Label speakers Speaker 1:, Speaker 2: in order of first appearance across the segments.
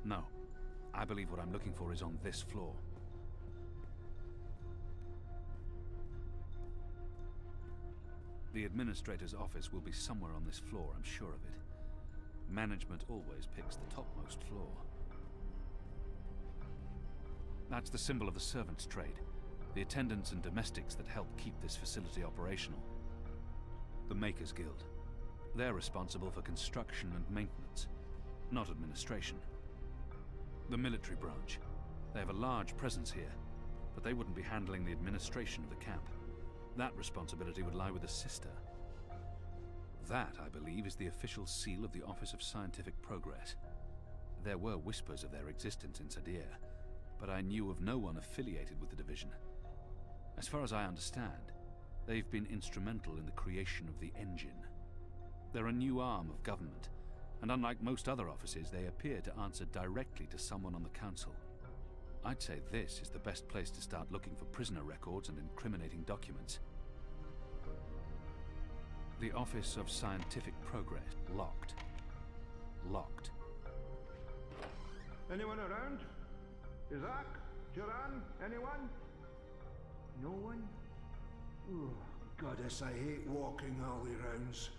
Speaker 1: No. I believe what I'm looking for is on this floor. The administrator's office will be somewhere on this floor, I'm sure of it. Management always picks the topmost floor. That's the symbol of the servants' trade. The attendants and domestics that help keep this facility operational. The Makers Guild. They're responsible for construction and maintenance, not administration. The military branch. They have a large presence here, but they wouldn't be handling the administration of the camp. That responsibility would lie with a sister. That, I believe, is the official seal of the Office of Scientific Progress. There were whispers of their existence in Sadir, but I knew of no one affiliated with the division. As far as I understand, they've been instrumental in the creation of the engine. They're a new arm of government, and unlike most other offices, they appear to answer directly to someone on the council. I'd say this is the best place to start looking for prisoner records and incriminating documents. The Office of Scientific Progress. Locked. Locked.
Speaker 2: Anyone around? Isaac? Duran? Anyone? No one? Oh, goddess, I hate walking alley rounds.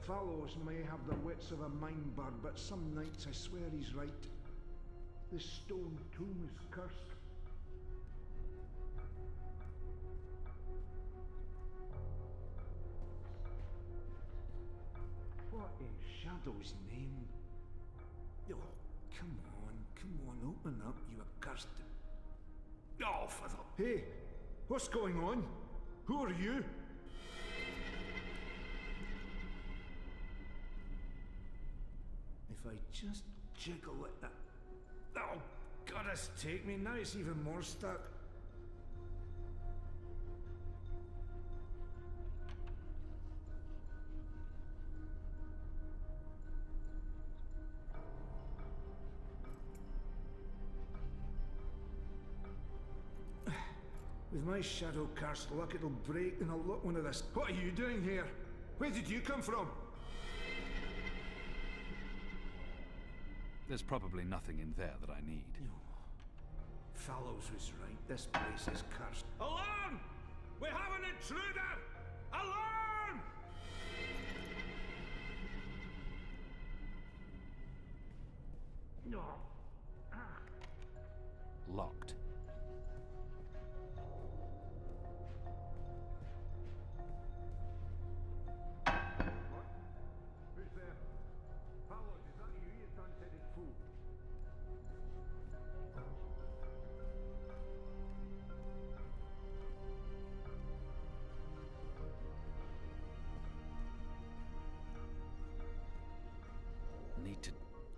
Speaker 2: Fellows may have the wits of a mine bird, but some nights I swear he's right. This stone tomb is cursed. What in Shadow's name? Oh, come on, open up, you accursed... Oh, for the... Hey, what's going on? Who are you? If I just jiggle it... Oh, goddess take me, now it's even more stuck. With my shadow cursed luck, it'll break and I'll look one of this. What are you doing here? Where did you come from?
Speaker 1: There's probably nothing in there that I need.
Speaker 2: No. Fallows was right. This place is cursed. Alarm! We have an intruder! Alarm! No.
Speaker 1: Locked.
Speaker 2: What? Who's there? Fallows, is that you, you done-headed fool?
Speaker 1: Need to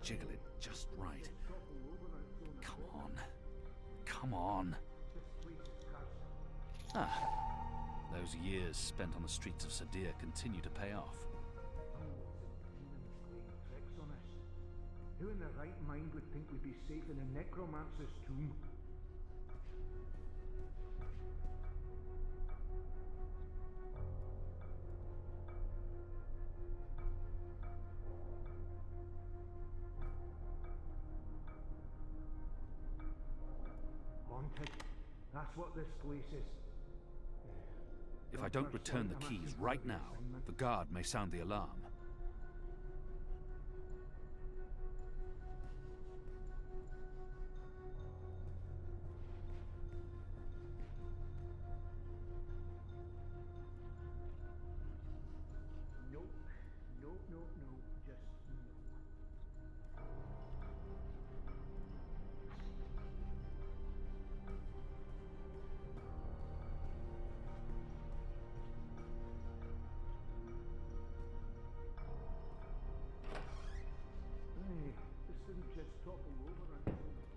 Speaker 1: jiggle it just right. Come on. Come on. Ah. Those years spent on the streets of Sadir continue to pay off.
Speaker 2: Who in their right mind would think we'd be safe in a necromancer's tomb? Haunted. That's what this place is.
Speaker 1: If I don't return the keys right now, the guard may sound the alarm.
Speaker 2: No, just no. Hey, this didn't just topple over until the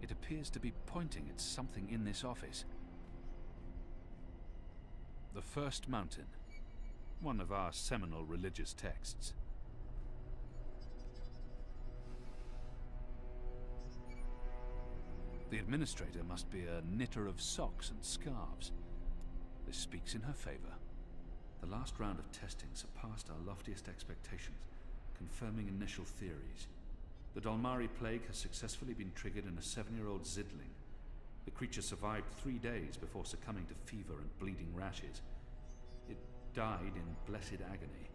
Speaker 1: It appears to be pointing at something in this office. The First Mountain, one of our seminal religious texts. The administrator must be a knitter of socks and scarves. This speaks in her favor. The last round of testing surpassed our loftiest expectations, confirming initial theories. The Dalmari plague has successfully been triggered in a 7-year-old zidling. The creature survived 3 days before succumbing to fever and bleeding rashes. It died in blessed agony.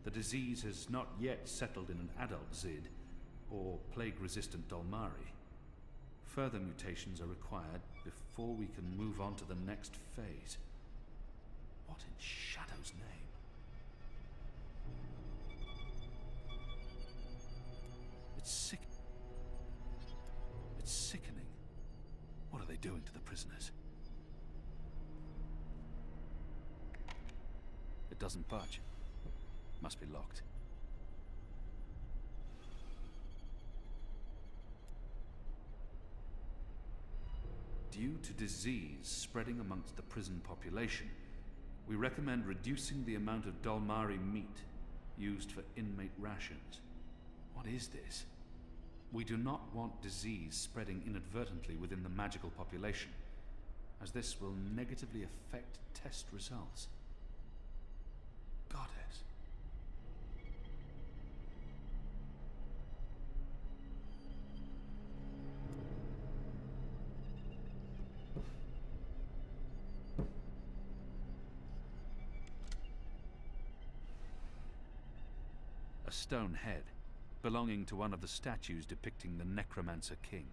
Speaker 1: The disease has not yet settled in an adult Zid, or plague-resistant Dalmari. Further mutations are required before we can move on to the next phase. What in Shadow's name? It's sick. It's sickening. What are they doing to the prisoners? It doesn't budge. Must be locked. Due to disease spreading amongst the prison population, we recommend reducing the amount of Dalmari meat used for inmate rations. What is this? We do not want disease spreading inadvertently within the magical population, as this will negatively affect test results. Goddess. A stone head, belonging to one of the statues depicting the Necromancer King.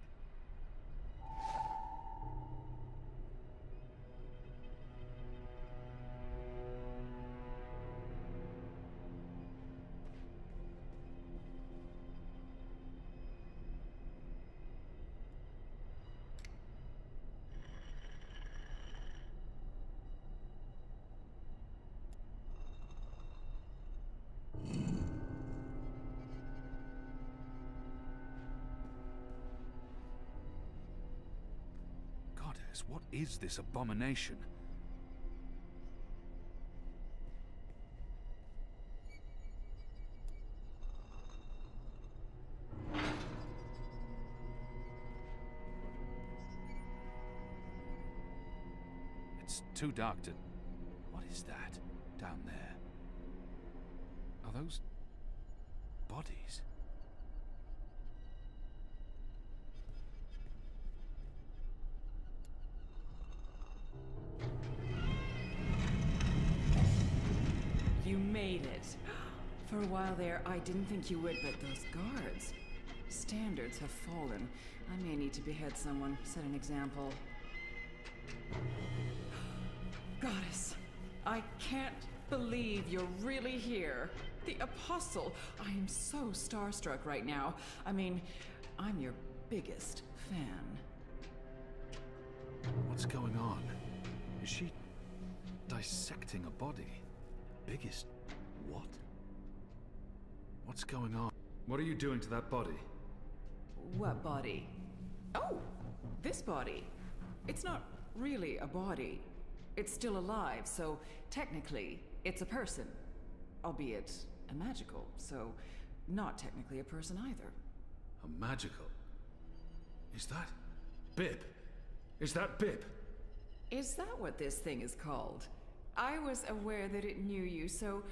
Speaker 1: What is this abomination? It's too dark to... What is that down there? Are those bodies?
Speaker 3: You made it. For a while there, I didn't think you would, but those guards. Standards have fallen. I may need to behead someone, set an example. Goddess, I can't believe you're really here. The Apostle. I am so starstruck right now. I mean, I'm your biggest fan.
Speaker 1: What's going on? Is she dissecting a body? Biggest what? What's going on? What are you doing to that body?
Speaker 3: What body? Oh, this body. It's not really a body. It's still alive, so technically it's a person. Albeit a magical, so not technically a person either.
Speaker 1: A magical? Is that Bib? Is that Bib?
Speaker 3: Is that what this thing is called? I was aware that it knew you, so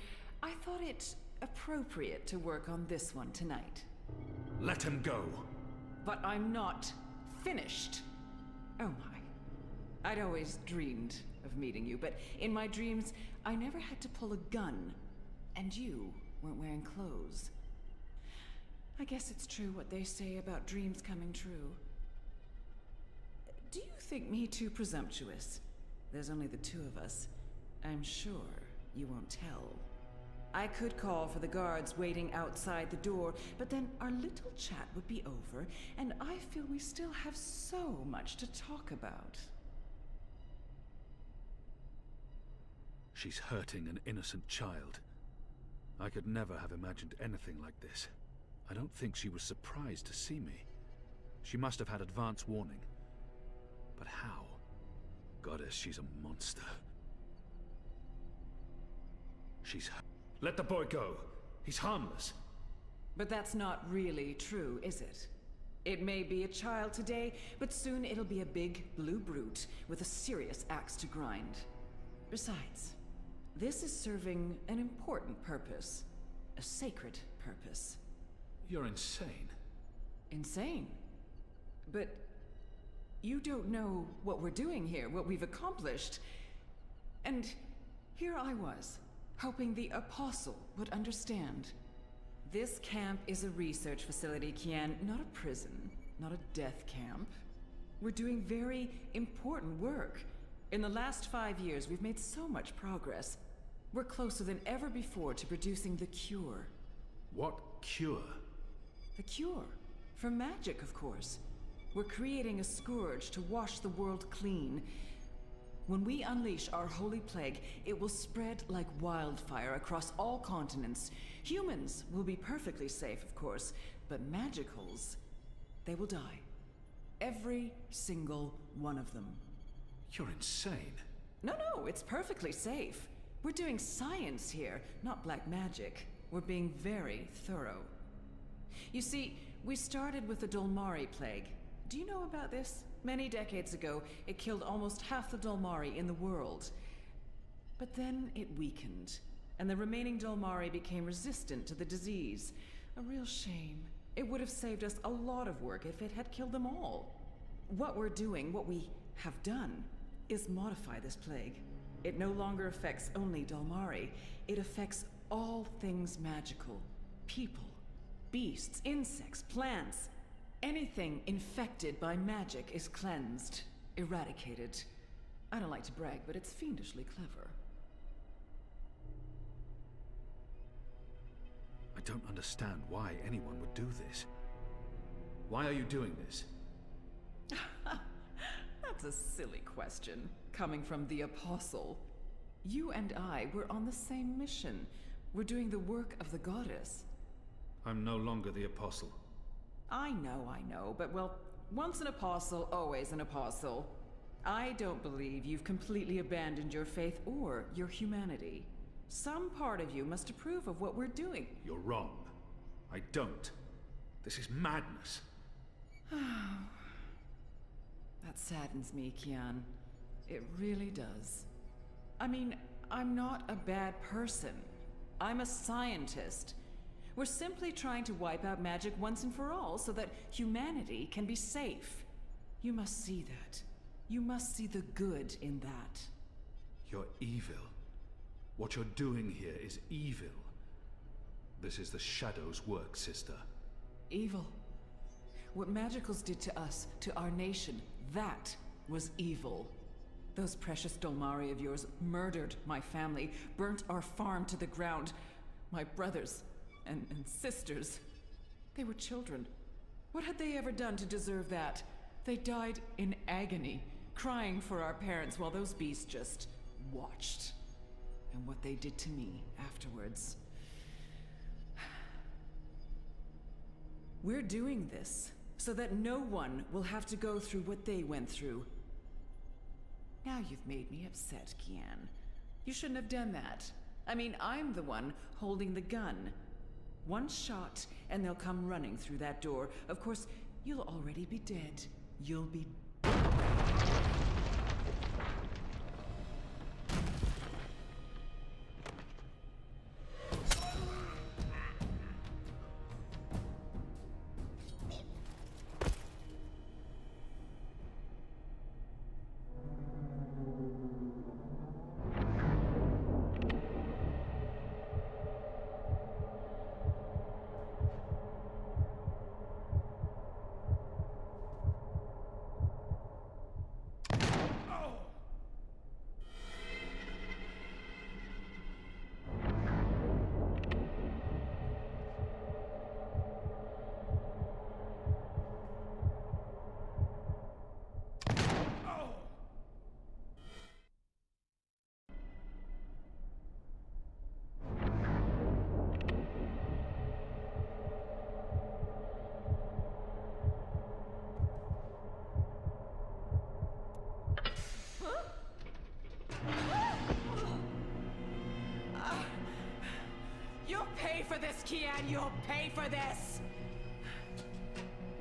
Speaker 3: I thought it appropriate to work on this one tonight.
Speaker 1: Let him go!
Speaker 3: But I'm not finished. Oh my. I'd always dreamed of meeting you, but in my dreams, I never had to pull a gun. And you weren't wearing clothes. I guess it's true what they say about dreams coming true. Do you think me too presumptuous? There's only the two of us. I'm sure you won't tell. I could call for the guards waiting outside the door, but then our little chat would be over, and I feel we still have so much to talk about.
Speaker 1: She's hurting an innocent child. I could never have imagined anything like this. I don't think she was surprised to see me. She must have had advance warning. But how? Goddess, she's a monster. Let the boy go. He's harmless.
Speaker 3: But that's not really true, is it? It may be a child today, but soon it'll be a big blue brute with a serious axe to grind. Besides, this is serving an important purpose. A sacred purpose.
Speaker 1: You're insane.
Speaker 3: Insane? But you don't know what we're doing here, what we've accomplished. And here I was, hoping the Apostle would understand. This camp is a research facility, Kian, not a prison, not a death camp. We're doing very important work. In the last 5 years, we've made so much progress. We're closer than ever before to producing the cure.
Speaker 1: What cure?
Speaker 3: The cure. For magic, of course. We're creating a scourge to wash the world clean. When we unleash our holy plague, it will spread like wildfire across all continents. Humans will be perfectly safe, of course, but magicals, they will die. Every single one of them.
Speaker 1: You're insane.
Speaker 3: No, it's perfectly safe. We're doing science here, not black magic. We're being very thorough. You see, we started with the Dolmari plague. Do you know about this? Many decades ago, it killed almost half the Dolmari in the world. But then it weakened, and the remaining Dolmari became resistant to the disease. A real shame. It would have saved us a lot of work if it had killed them all. What we're doing, what we have done, is modify this plague. It no longer affects only Dolmari. It affects all things magical. People, beasts, insects, plants. Anything infected by magic is cleansed, eradicated. I don't like to brag, but it's fiendishly clever.
Speaker 1: I don't understand why anyone would do this. Why are you doing this?
Speaker 3: That's a silly question, coming from the Apostle. You and I were on the same mission. We're doing the work of the goddess.
Speaker 1: I'm no longer the Apostle.
Speaker 3: I know, but well, once an apostle, always an apostle. I don't believe you've completely abandoned your faith or your humanity. Some part of you must approve of what we're doing.
Speaker 1: You're wrong. I don't. This is madness.
Speaker 3: That saddens me, Kian. It really does. I mean, I'm not a bad person. I'm a scientist. We're simply trying to wipe out magic once and for all so that humanity can be safe. You must see that. You must see the good in that.
Speaker 1: You're evil. What you're doing here is evil. This is the Shadow's work, sister.
Speaker 3: Evil. What magicals did to us, to our nation, that was evil. Those precious Dolmari of yours murdered my family, burnt our farm to the ground. My brothers and sisters. They were children. What had they ever done to deserve that? They died in agony, crying for our parents while those beasts just watched. And what they did to me afterwards. We're doing this so that no one will have to go through what they went through. Now you've made me upset, Kian. You shouldn't have done that. I mean, I'm the one holding the gun. One shot, and they'll come running through that door. Of course, you'll already be dead. You'll be... You'll pay for this, Kian! You'll pay for this!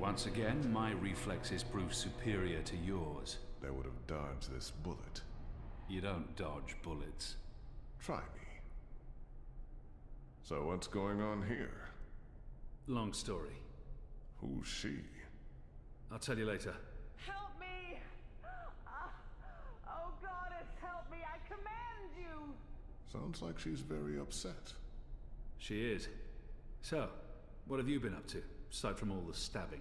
Speaker 1: Once again, my reflexes prove superior to yours.
Speaker 4: They would have dodged this bullet.
Speaker 1: You don't dodge bullets.
Speaker 4: Try me. So what's going on here?
Speaker 1: Long story.
Speaker 4: Who's she?
Speaker 1: I'll tell you later.
Speaker 3: Help me! Oh, goddess, help me! I command you!
Speaker 4: Sounds like she's very upset.
Speaker 1: She is. So, what have you been up to, aside from all the stabbing?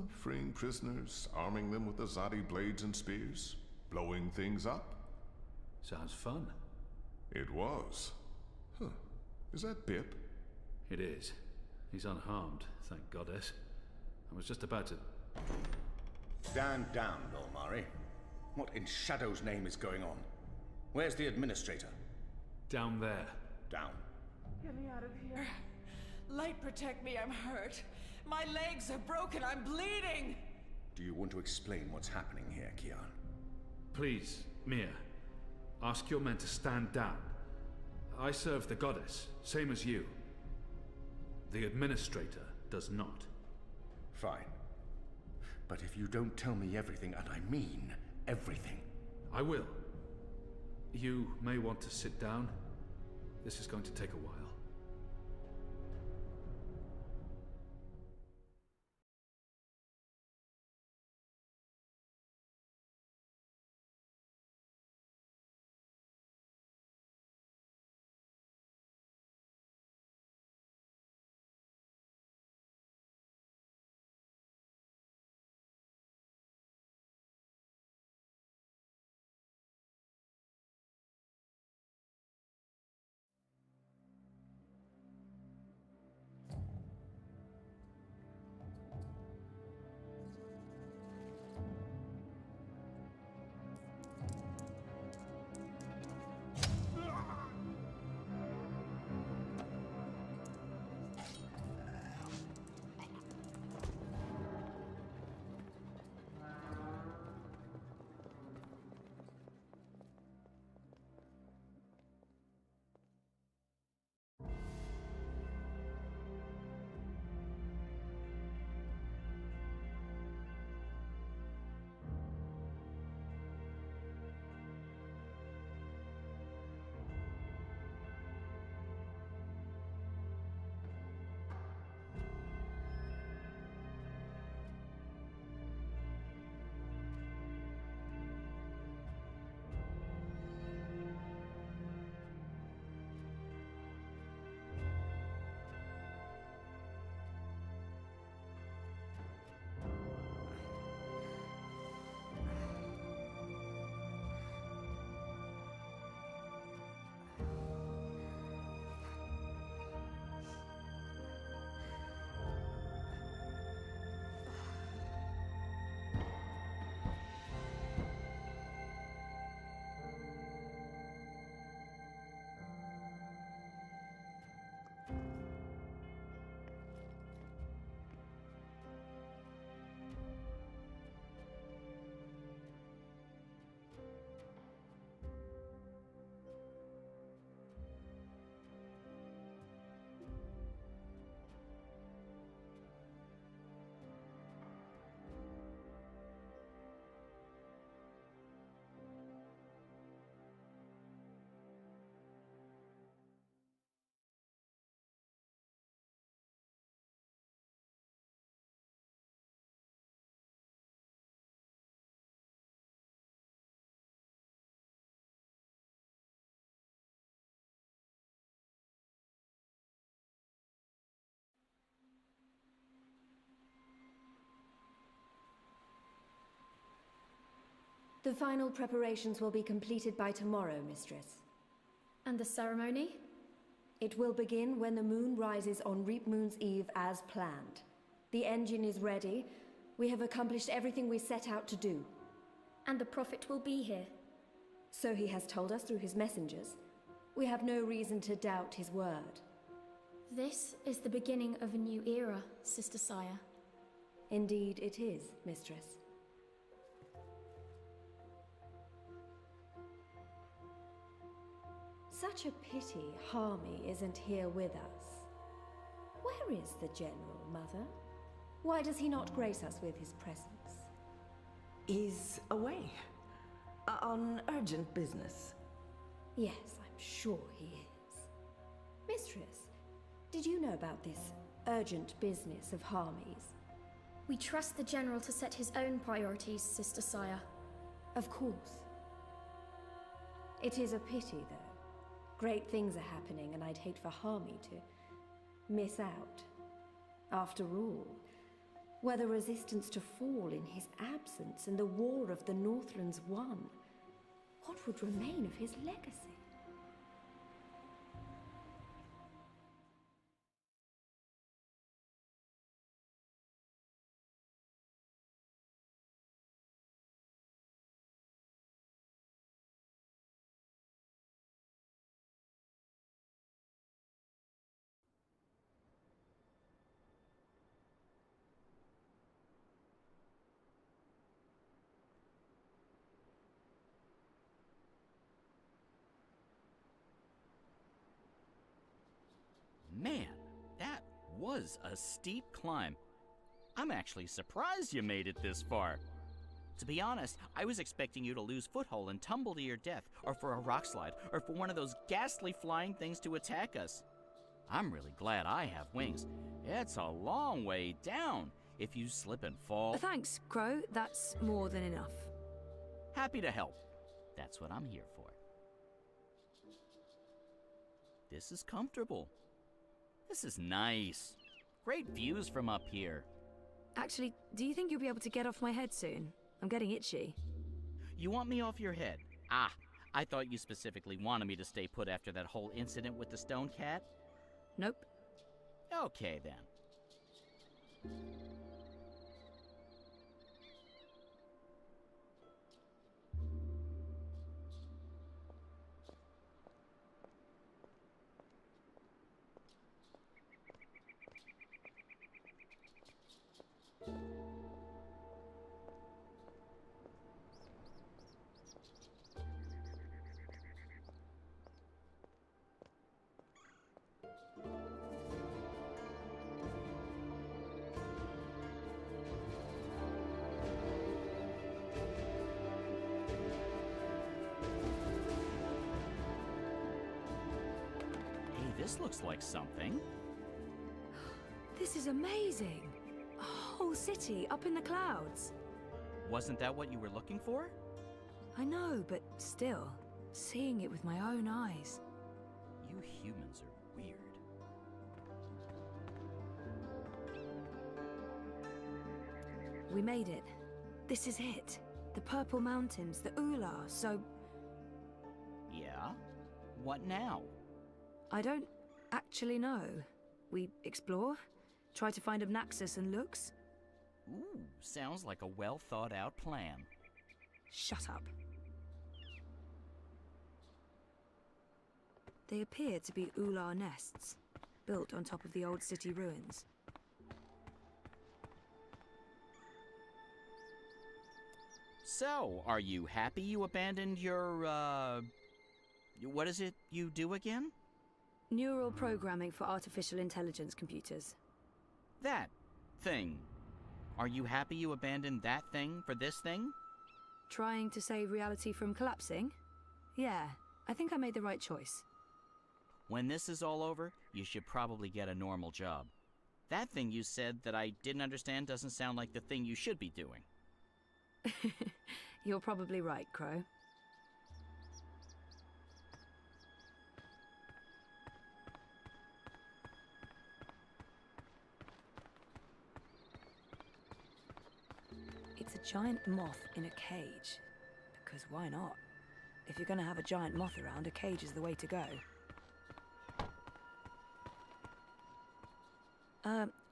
Speaker 4: Freeing prisoners, arming them with Azadi blades and spears, blowing things up.
Speaker 1: Sounds fun.
Speaker 4: It was. Huh. Is that Bip?
Speaker 1: It is. He's unharmed, thank goddess. I was just about to...
Speaker 5: Stand down, Lolmari. What in Shadow's name is going on? Where's the administrator?
Speaker 1: Down there.
Speaker 5: Down.
Speaker 3: Get me out of here. Light, protect me, I'm hurt. My legs are broken, I'm bleeding!
Speaker 5: Do you want to explain what's happening here, Kian?
Speaker 1: Please, Mia. Ask your men to stand down. I serve the goddess, same as you. The administrator does not.
Speaker 5: Fine. But if you don't tell me everything, and I mean everything...
Speaker 1: I will. You may want to sit down. This is going to take a while.
Speaker 6: The final preparations will be completed by tomorrow, Mistress.
Speaker 7: And the ceremony?
Speaker 6: It will begin when the moon rises on Reap Moon's Eve as planned. The engine is ready. We have accomplished everything we set out to do.
Speaker 7: And the Prophet will be here.
Speaker 6: So he has told us through his messengers. We have no reason to doubt his word.
Speaker 7: This is the beginning of a new era, Sister Saya.
Speaker 6: Indeed it is, Mistress. Such a pity Harmy isn't here with us. Where is the General, Mother? Why does he not grace us with his presence?
Speaker 8: He's away. On urgent business.
Speaker 6: Yes, I'm sure he is. Mistress, did you know about this urgent business of Harmy's?
Speaker 7: We trust the General to set his own priorities, Sister Saya.
Speaker 6: Of course. It is a pity, though. Great things are happening, and I'd hate for Harmy to miss out. After all, were the resistance to fall in his absence and the war of the Northlands won, what would remain of his legacy?
Speaker 9: Man, that was a steep climb. I'm actually surprised you made it this far. To be honest, I was expecting you to lose foothold and tumble to your death, or for a rock slide, or for one of those ghastly flying things to attack us. I'm really glad I have wings. It's a long way down if you slip and fall.
Speaker 10: Thanks, Crow. That's more than enough.
Speaker 9: Happy to help. That's what I'm here for. This is comfortable. This is nice. Great views from up here.
Speaker 10: Actually, do you think you'll be able to get off my head soon? I'm getting itchy.
Speaker 9: You want me off your head? Ah, I thought you specifically wanted me to stay put after that whole incident with the stone cat.
Speaker 10: Nope.
Speaker 9: Okay, then. This looks like something.
Speaker 10: This is amazing. A whole city up in the clouds.
Speaker 9: Wasn't that what you were looking for?
Speaker 10: I know, but still, seeing it with my own eyes.
Speaker 9: You humans are weird.
Speaker 10: We made it. This is it. The Purple Mountains, the Ula, so...
Speaker 9: Yeah? What now?
Speaker 10: I don't actually know. We explore, try to find Obnaxus and Lux.
Speaker 9: Ooh, sounds like a well-thought-out plan.
Speaker 10: Shut up. They appear to be Ular nests, built on top of the old city ruins.
Speaker 9: So, are you happy you abandoned your, what is it you do again?
Speaker 10: Neural programming for artificial intelligence computers.
Speaker 9: That thing. Are you happy you abandoned that thing for this thing?
Speaker 10: Trying to save reality from collapsing? Yeah, I think I made the right choice.
Speaker 9: When this is all over, you should probably get a normal job. That thing you said that I didn't understand doesn't sound like the thing you should be doing.
Speaker 10: You're probably right, Crow. It's a giant moth in a cage. Because why not? If you're gonna have a giant moth around, a cage is the way to go.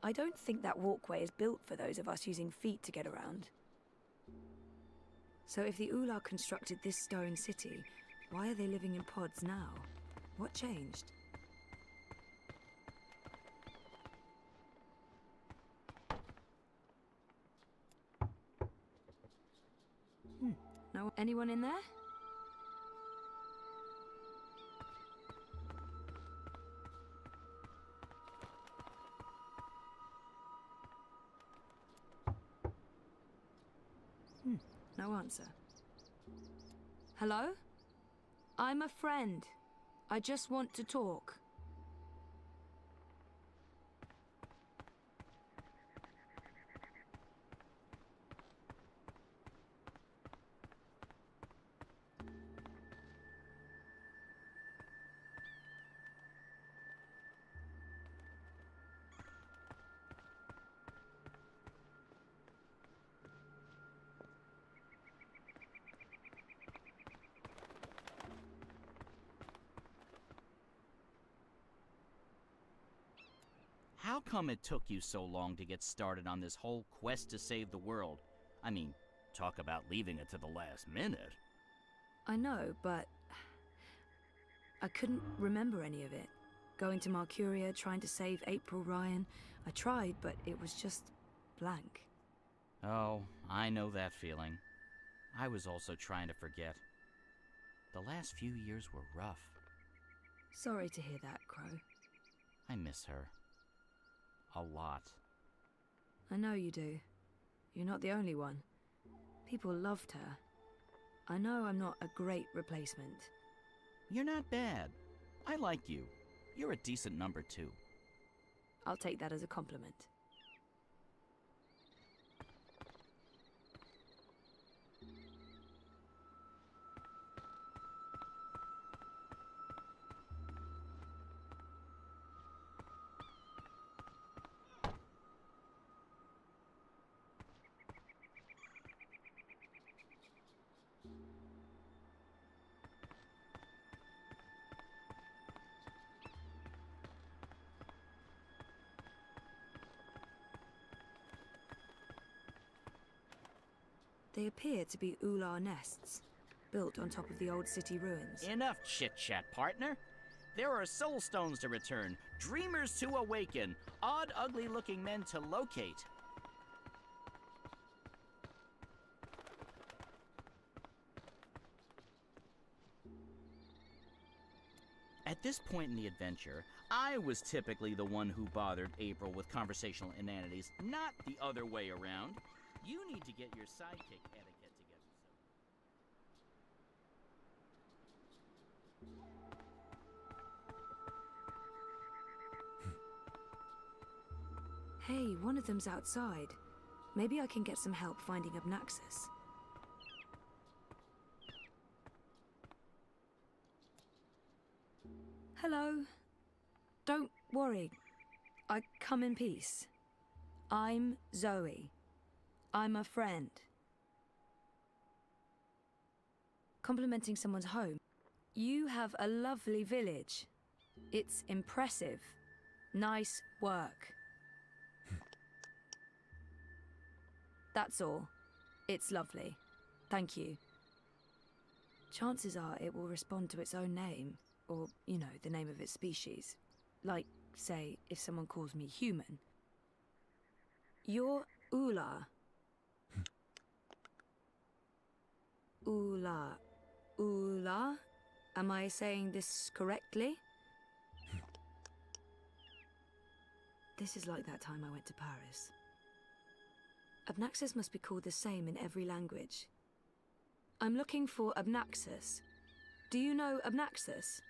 Speaker 10: I don't think that walkway is built for those of us using feet to get around. So if the Ular constructed this stone city, why are they living in pods now? What changed? No, anyone in there? No answer. Hello? I'm a friend. I just want to talk.
Speaker 9: How come it took you so long to get started on this whole quest to save the world? I mean, talk about leaving it to the last minute.
Speaker 10: I know, but I couldn't remember any of it. Going to Mercuria, trying to save April Ryan. I tried, but it was just blank.
Speaker 9: Oh, I know that feeling. I was also trying to forget. The last few years were rough.
Speaker 10: Sorry to hear that, Crow.
Speaker 9: I miss her. A lot.
Speaker 10: I know you do. You're not the only one. People loved her. I know I'm not a great replacement.
Speaker 9: You're not bad. I like you. You're a decent number 2.
Speaker 10: I'll take that as a compliment. They appear to be Ular nests, built on top of the old city ruins.
Speaker 9: Enough chit-chat, partner. There are soul stones to return, dreamers to awaken, odd, ugly-looking men to locate. At this point in the adventure, I was typically the one who bothered April with conversational inanities, not the other way around. You need to get your sidekick etiquette together.
Speaker 10: Hey, one of them's outside. Maybe I can get some help finding Abnaxis. Hello. Don't worry. I come in peace. I'm Zoe. I'm a friend. Complimenting someone's home. You have a lovely village. It's impressive. Nice work. That's all. It's lovely. Thank you. Chances are it will respond to its own name, or, you know, the name of its species. Like, say, if someone calls me human. You're Ula. Ula. Ula? Am I saying this correctly? This is like that time I went to Paris. Abnaxis must be called the same in every language. I'm looking for Abnaxis. Do you know Abnaxis?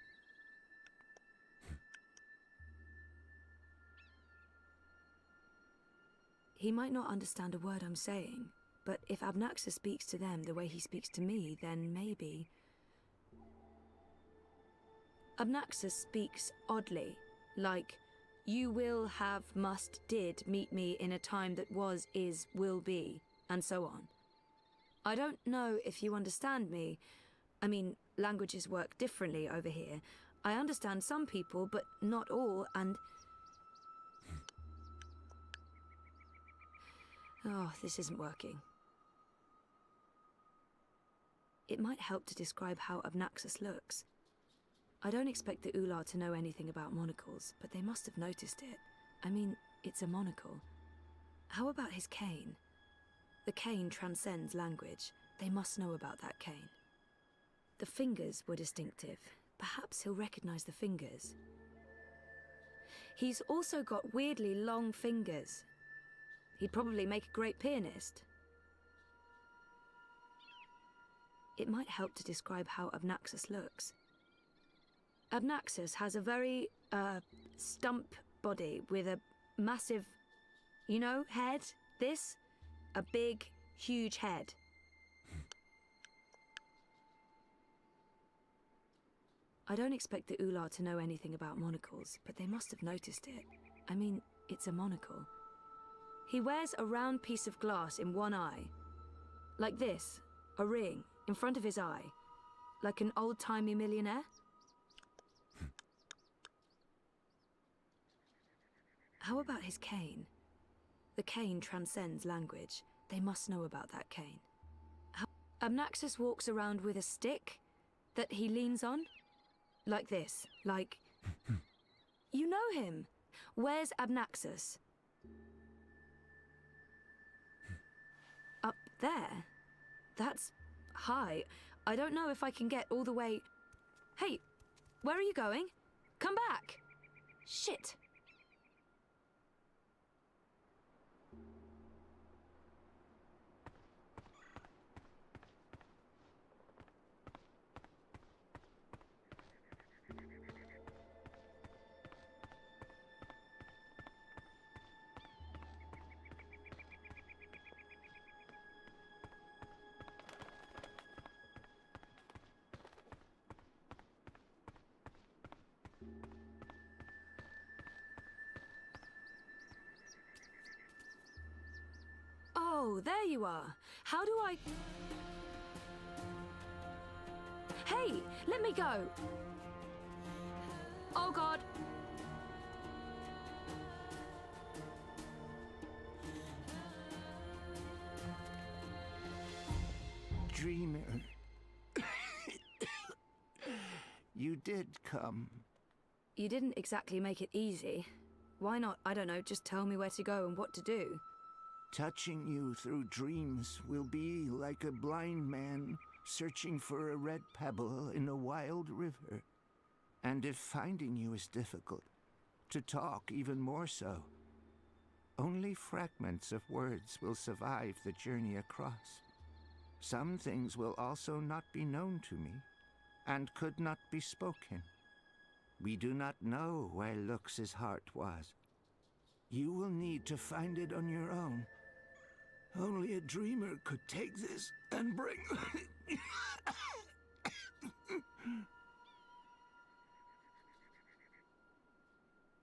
Speaker 10: He might not understand a word I'm saying, but if Abnaxis speaks to them the way he speaks to me, then maybe... Abnaxis speaks oddly, like, you will, have, must, did meet me in a time that was, is, will be, and so on. I don't know if you understand me. I mean, languages work differently over here. I understand some people, but not all, and... Oh, this isn't working. It might help to describe how Abnaxis looks. I don't expect the Ular to know anything about monocles, but they must have noticed it. I mean, it's a monocle. How about his cane? The cane transcends language. They must know about that cane. The fingers were distinctive. Perhaps he'll recognize the fingers. He's also got weirdly long fingers. He'd probably make a great pianist. It might help to describe how Abnaxus looks. Abnaxus has a very, stump body with a massive, you know, head? This? A big, huge head. I don't expect the Ular to know anything about monocles, but they must have noticed it. I mean, it's a monocle. He wears a round piece of glass in one eye. Like this, a ring, in front of his eye. Like an old-timey millionaire. How about his cane? The cane transcends language. They must know about that cane. Abnaxus walks around with a stick that he leans on. Like this, like... You know him. Where's Abnaxus? Up there? That's high. I don't know if I can get all the way... Hey, where are you going? Come back! Shit! Oh, there you are. How do I... Hey, let me go. Oh, God.
Speaker 2: Dreamer. You did come.
Speaker 10: You didn't exactly make it easy. Why not, I don't know, just tell me where to go and what to do?
Speaker 2: Touching you through dreams will be like a blind man searching for a red pebble in a wild river. And if finding you is difficult, to talk even more so. Only fragments of words will survive the journey across. Some things will also not be known to me, and could not be spoken. We do not know where Lux's heart was. You will need to find it on your own. Only a dreamer could take this and bring...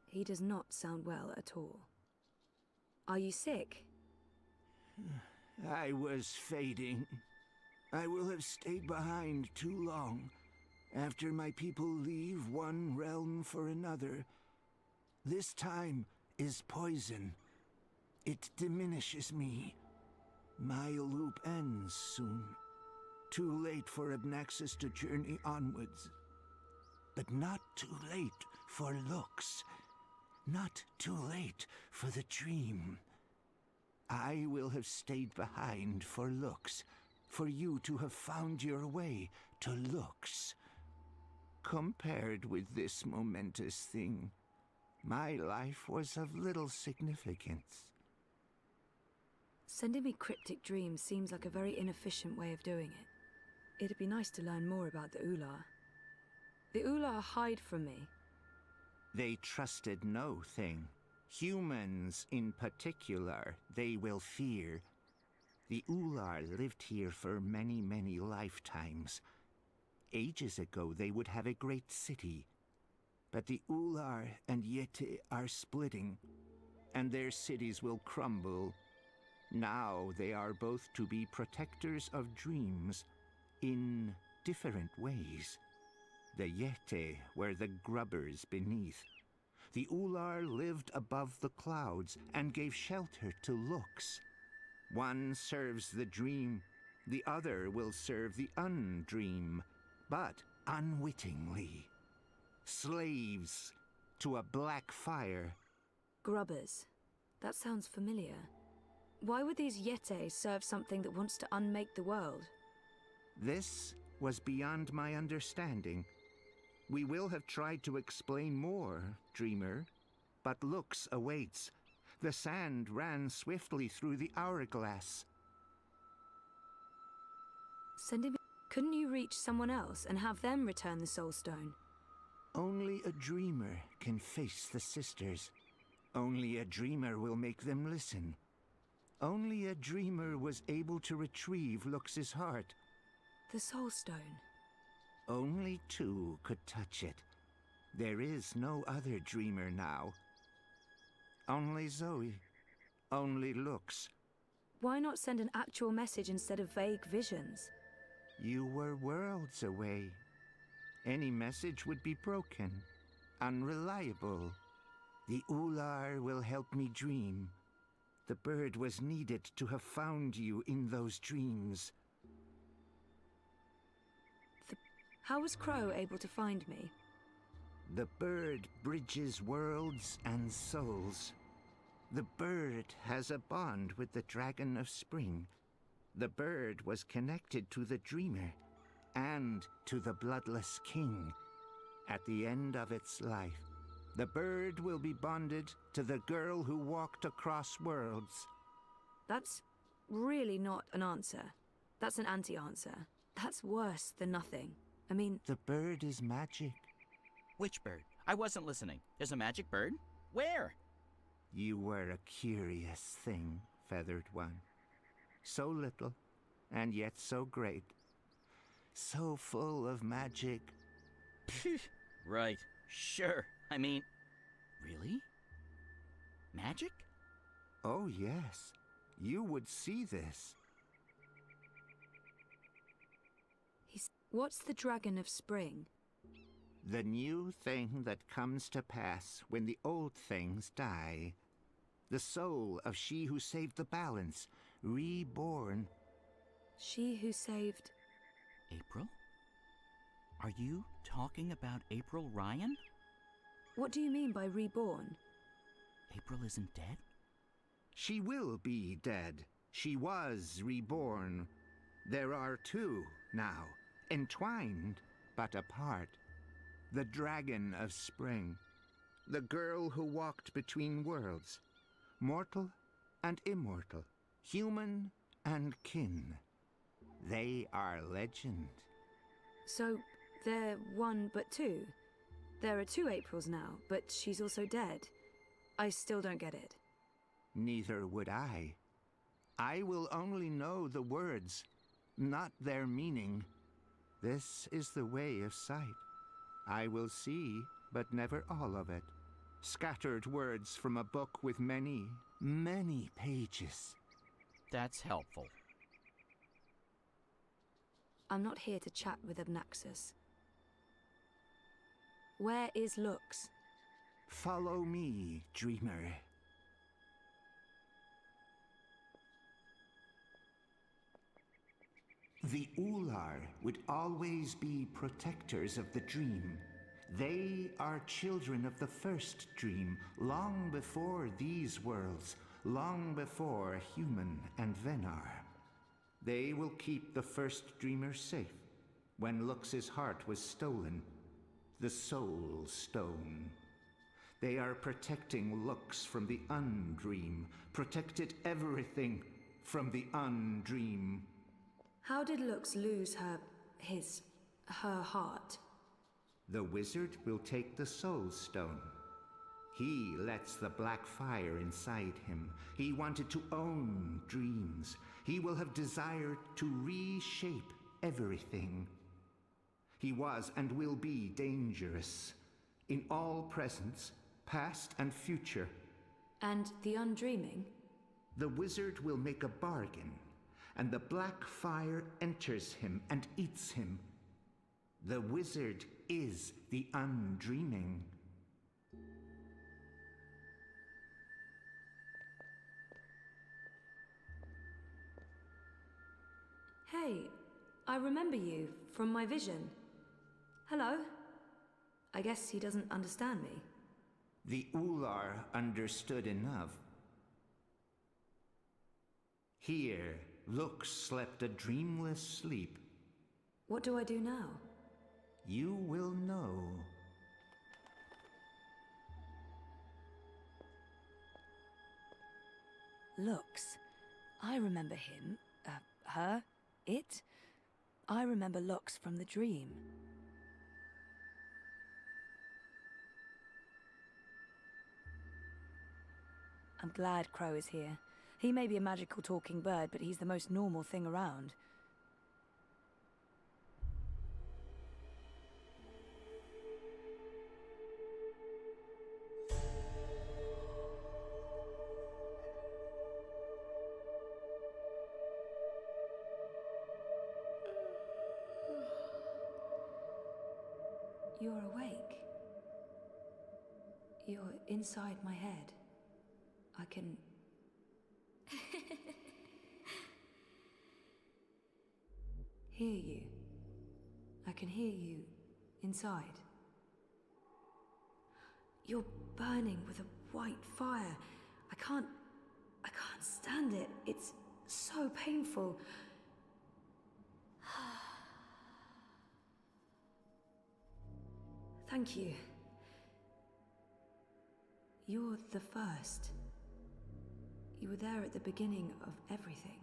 Speaker 10: He does not sound well at all. Are you sick?
Speaker 2: I was fading. I will have stayed behind too long. After my people leave one realm for another, this time is poison. It diminishes me. My loop ends soon. Too late for Abnaxus to journey onwards. But not too late for Lux. Not too late for the dream. I will have stayed behind for Lux, for you to have found your way to Lux. Compared with this momentous thing, my life was of little significance.
Speaker 10: Sending me cryptic dreams seems like a very inefficient way of doing it. It'd be nice to learn more about the Ular. The Ular hide from me.
Speaker 2: They trusted no thing. Humans in particular, they will fear. The Ular lived here for many, many lifetimes. Ages ago, they would have a great city. But the Ular and Yeti are splitting, and their cities will crumble. Now they are both to be protectors of dreams, in different ways. The Yeti were the grubbers beneath. The Ular lived above the clouds and gave shelter to Lux. One serves the dream, the other will serve the undream, but unwittingly. Slaves to a black fire.
Speaker 10: Grubbers. That sounds familiar. Why would these Yeti serve something that wants to unmake the world?
Speaker 2: This was beyond my understanding. We will have tried to explain more, Dreamer, but Lux awaits. The sand ran swiftly through the hourglass.
Speaker 10: Sending me... Couldn't you reach someone else and have them return the Soul Stone?
Speaker 2: Only a dreamer can face the sisters. Only a dreamer will make them listen. Only a dreamer was able to retrieve Lux's heart.
Speaker 10: The Soul Stone.
Speaker 2: Only two could touch it. There is no other dreamer now. Only Zoe. Only Lux.
Speaker 10: Why not send an actual message instead of vague visions?
Speaker 2: You were worlds away. Any message would be broken, unreliable. The Ular will help me dream. The bird was needed to have found you in those dreams.
Speaker 10: How was Crow able to find me?
Speaker 2: The bird bridges worlds and souls. The bird has a bond with the Dragon of Spring. The bird was connected to the Dreamer and to the Bloodless King. At the end of its life, the bird will be bonded to the girl who walked across worlds.
Speaker 10: That's really not an answer. That's an anti-answer. That's worse than nothing. I mean...
Speaker 2: The bird is magic.
Speaker 9: Which bird? I wasn't listening. There's a magic bird? Where?
Speaker 2: You were a curious thing, Feathered One. So little, and yet so great. So full of magic.
Speaker 9: Right. Sure. I mean... Really? Magic?
Speaker 2: Oh, yes. You would see this.
Speaker 10: What's the Dragon of Spring?
Speaker 2: The new thing that comes to pass when the old things die. The soul of she who saved the balance, reborn.
Speaker 10: She who saved...
Speaker 9: April? Are you talking about April Ryan?
Speaker 10: What do you mean by reborn?
Speaker 9: April isn't dead?
Speaker 2: She will be dead. She was reborn. There are two now, entwined but apart. The Dragon of Spring. The girl who walked between worlds. Mortal and immortal. Human and kin. They are legend.
Speaker 10: So, they're one but two? There are two Aprils now, but she's also dead. I still don't get it.
Speaker 2: Neither would I. I will only know the words, not their meaning. This is the way of sight. I will see, but never all of it. Scattered words from a book with many, many pages.
Speaker 9: That's helpful.
Speaker 10: I'm not here to chat with Obnaxus. Where is Lux?
Speaker 2: Follow me, dreamer. The Ular would always be protectors of the dream. They are children of the first dream, long before these worlds, long before Human and Venar. They will keep the first dreamer safe. When Lux's heart was stolen, the Soul Stone. They are protecting Lux from the Undream, protected everything from the Undream.
Speaker 10: How did Lux lose her heart?
Speaker 2: The wizard will take the Soul Stone. He lets the black fire inside him. He wanted to own dreams. He will have desired to reshape everything. He was and will be dangerous in all presence, past and future.
Speaker 10: And the Undreaming?
Speaker 2: The wizard will make a bargain, and the black fire enters him and eats him. The wizard is the Undreaming.
Speaker 10: Hey, I remember you from my vision. Hello? I guess he doesn't understand me.
Speaker 2: The Ular understood enough. Here, Lux slept a dreamless sleep.
Speaker 10: What do I do now?
Speaker 2: You will know.
Speaker 10: Lux. I remember him. Her. It. I remember locks from the dream. I'm glad Crow is here. He may be a magical talking bird, but he's the most normal thing around. You're awake. You're inside my head. I can... hear you. I can hear you inside. You're burning with a white fire. I can't stand it. It's so painful. Thank you. You're the first. You were there at the beginning of everything.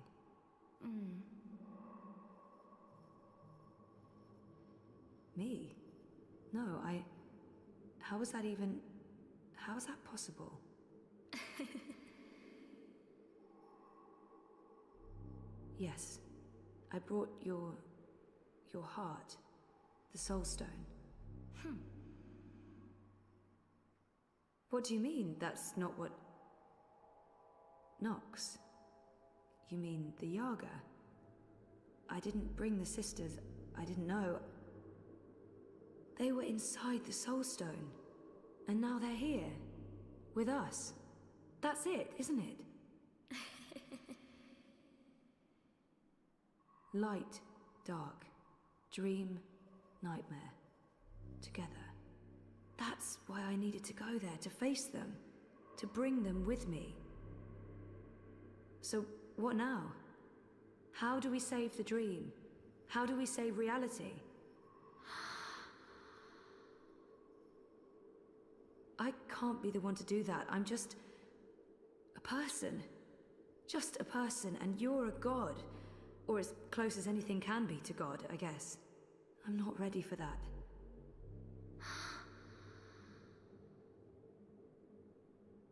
Speaker 10: Me? No, how was that even... how is that possible? Yes. I brought your heart. The Soul Stone. What do you mean, that's not what... Nox? You mean the Yaga? I didn't bring the sisters. I didn't know. They were inside the Soul Stone. And now they're here. With us. That's it, isn't it? Light, dark, dream, nightmare. Together. That's why I needed to go there, to face them. To bring them with me. So, what now? How do we save the dream? How do we save reality? I can't be the one to do that. I'm just... a person. Just a person, and you're a god. Or as close as anything can be to God, I guess. I'm not ready for that.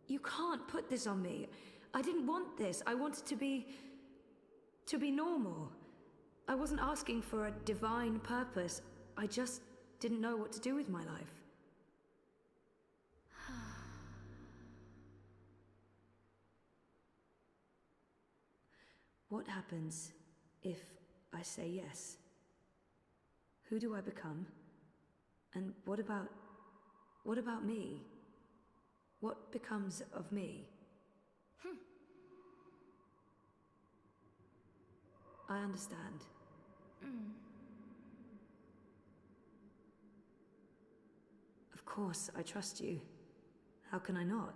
Speaker 10: You can't put this on me. I didn't want this. I wanted to be normal. I wasn't asking for a divine purpose. I just didn't know what to do with my life. What happens if I say yes? Who do I become? And what about me? What becomes of me? I understand. Of course, I trust you. How can I not?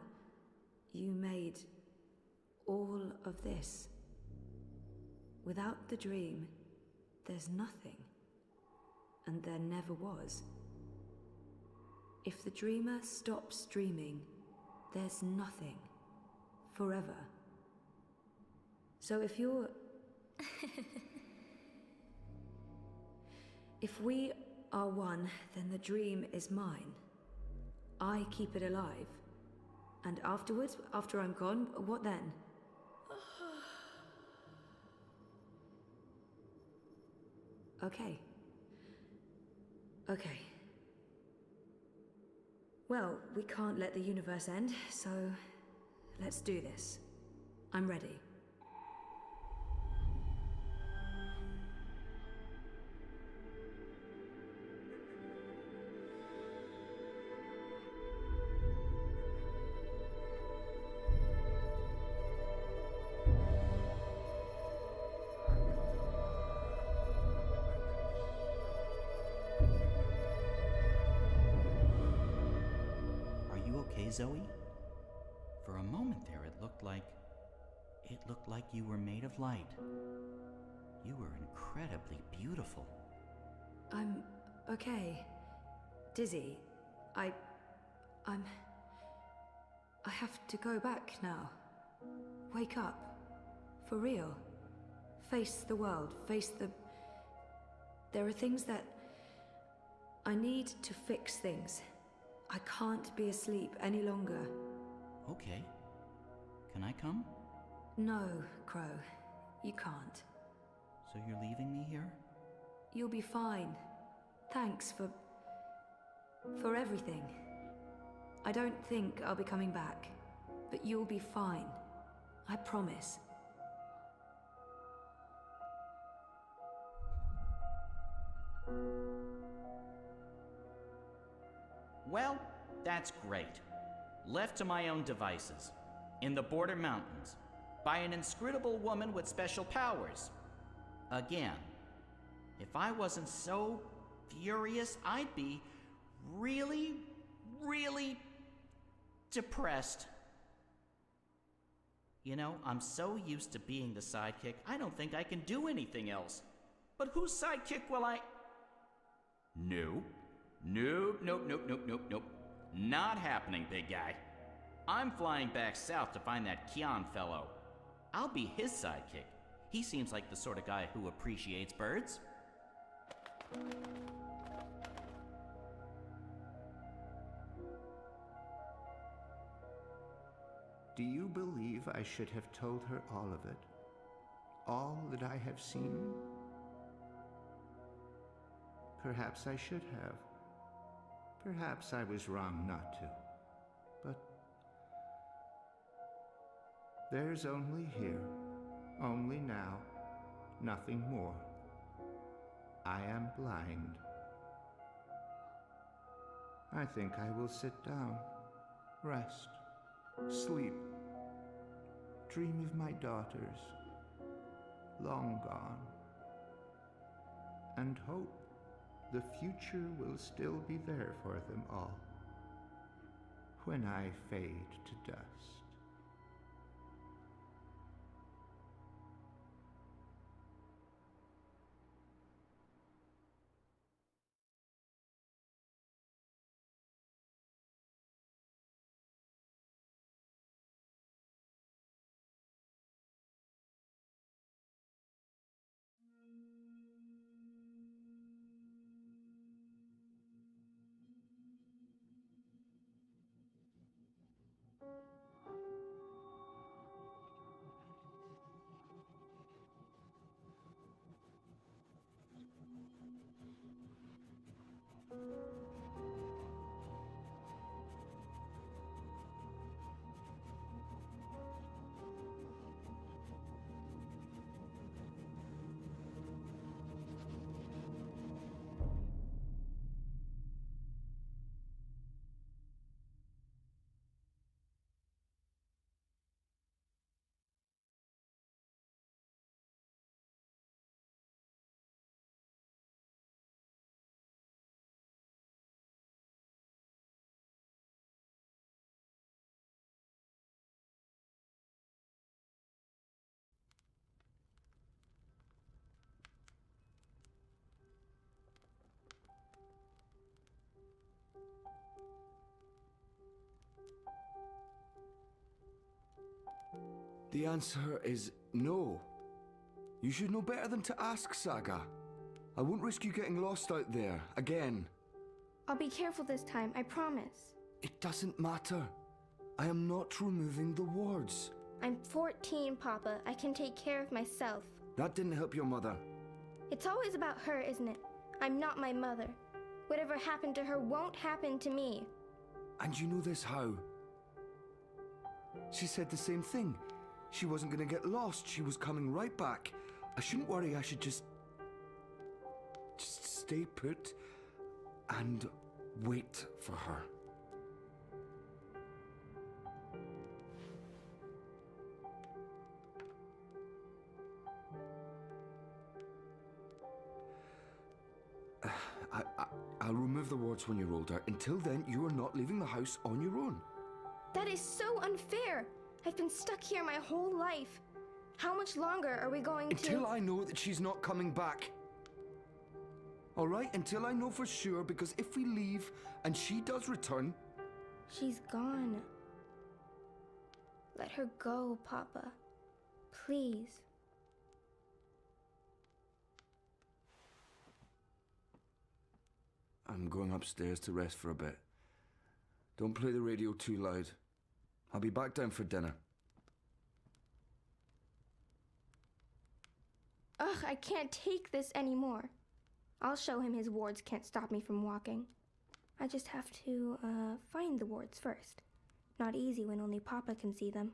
Speaker 10: You made all of this. Without the dream, there's nothing. And there never was. If the dreamer stops dreaming, there's nothing. Forever. So if you're... if we are one, then the dream is mine. I keep it alive. And afterwards, after I'm gone, what then? Okay. Okay. Well, we can't let the universe end, so let's do this. I'm ready.
Speaker 9: Zoe? For a moment there, it looked like you were made of light. You were incredibly beautiful.
Speaker 10: I'm okay. Dizzy. I have to go back now. Wake up. For real. Face the world. Face the There are things that... I need to fix things. I can't be asleep any longer.
Speaker 9: Okay. Can I come?
Speaker 10: No, Crow. You can't.
Speaker 9: So you're leaving me here?
Speaker 10: You'll be fine. Thanks for everything. I don't think I'll be coming back, but you'll be fine. I promise.
Speaker 9: Well, that's great. Left to my own devices, in the Border Mountains, by an inscrutable woman with special powers. Again, if I wasn't so furious, I'd be really, really depressed. You know, I'm so used to being the sidekick, I don't think I can do anything else. But whose sidekick will I... Nope. Nope. Not happening, big guy. I'm flying back south to find that Kian fellow. I'll be his sidekick. He seems like the sort of guy who appreciates birds.
Speaker 2: Do you believe I should have told her all of it? All that I have seen? Perhaps I should have. Perhaps I was wrong not to. But there's only here, only now, nothing more. I am blind. I think I will sit down, rest, sleep, dream of my daughters, long gone, and hope the future will still be there for them all when I fade to dust.
Speaker 11: The answer is no. You should know better than to ask, Saga. I won't risk you getting lost out there, again.
Speaker 12: I'll be careful this time, I promise.
Speaker 11: It doesn't matter. I am not removing the wards.
Speaker 12: I'm 14, Papa. I can take care of myself.
Speaker 11: That didn't help your mother.
Speaker 12: It's always about her, isn't it? I'm not my mother. Whatever happened to her won't happen to me.
Speaker 11: And you know this how? She said the same thing. She wasn't going to get lost. She was coming right back. I shouldn't worry. I should just stay put and wait for her. I'll remove the wards when you're older. Until then, you are not leaving the house on your own.
Speaker 12: That is so unfair. I've been stuck here my whole life. How much longer are we going to...
Speaker 11: Until I know that she's not coming back. All right? Until I know for sure, because if we leave and she does return...
Speaker 12: She's gone. Let her go, Papa. Please.
Speaker 11: I'm going upstairs to rest for a bit. Don't play the radio too loud. I'll be back down for dinner.
Speaker 12: Ugh, I can't take this anymore. I'll show him his wards can't stop me from walking. I just have to, find the wards first. Not easy when only Papa can see them.